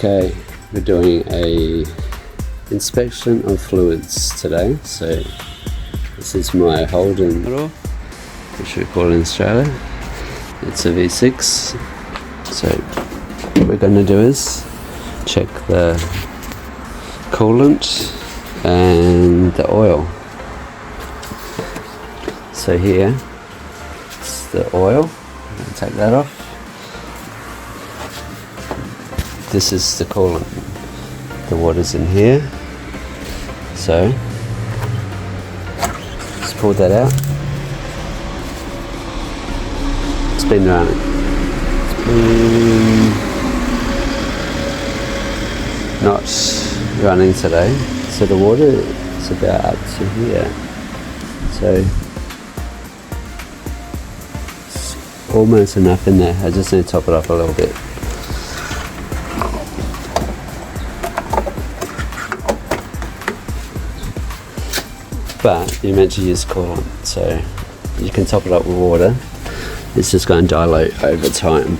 Okay, we're doing a inspection of fluids today. So this is my Holden Commodore, which we call in Australia. It's a V6. So what we're going to do is check the coolant and the oil. So here it's the oil. I'm going to take that off. This is the coolant. The water's in here. So just pull that out. It's been running. Not running today. So the water is about up to here. So it's almost enough in there. I just need to top it up a little bit. But you're meant to use coolant, so you can top it up with water. It's just going to dilute over time.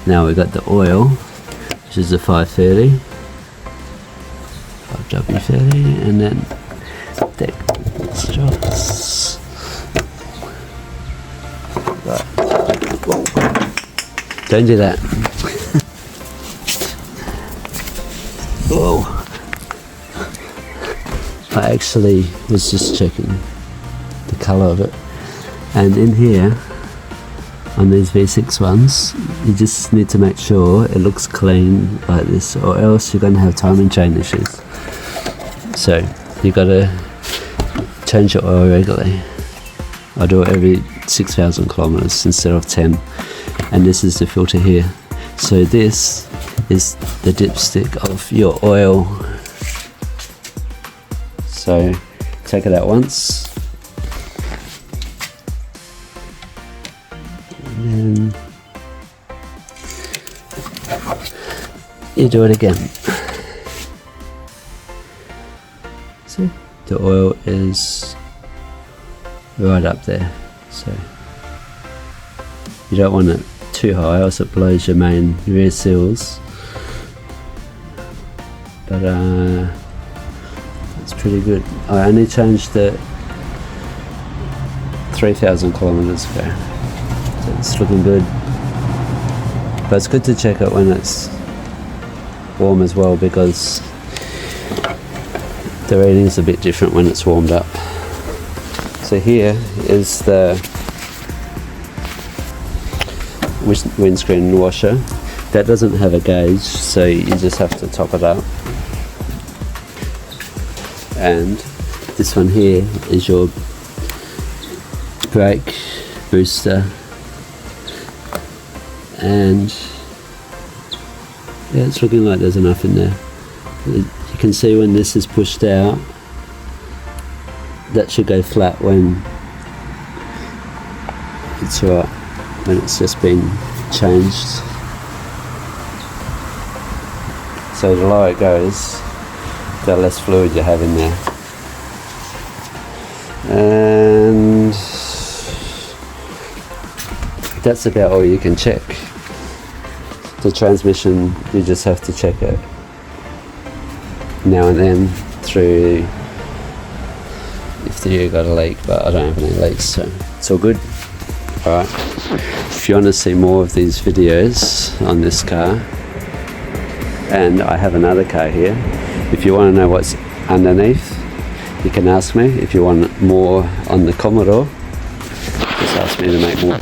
Now we've got the oil, which is a 530, 5W30, and then deck straws. Right. Don't do that. Whoa. I actually was just checking the colour of it, and in here on these V6 ones you just need to make sure it looks clean like this, or else you're going to have timing chain issues. So you've got to change your oil regularly. I do it every 6,000 kilometres instead of 10, and this is the filter here. So this is the dipstick of your oil. So take it out once, and then you do it again. See, the oil is right up there, so you don't want it too high, else it blows your main rear seals. But it's pretty good. I only changed it 3,000 kilometers ago, so it's looking good. But it's good to check it when it's warm as well, because the reading is a bit different when it's warmed up. So here is the windscreen washer. That doesn't have a gauge, so you just have to top it up. And this one here is your brake booster, and yeah, it's looking like there's enough in there. You can see when this is pushed out, that should go flat when it's right, when it's just been changed. So the lower it goes, the less fluid you have in there. And that's about all you can check. The transmission, you just have to check it now and then through if you got a leak, but I don't have any leaks, so it's all good. Alright, if you want to see more of these videos on this car, and I have another car here, if you want to know what's underneath, you can ask me. If you want more on the Commodore, just ask me to make more.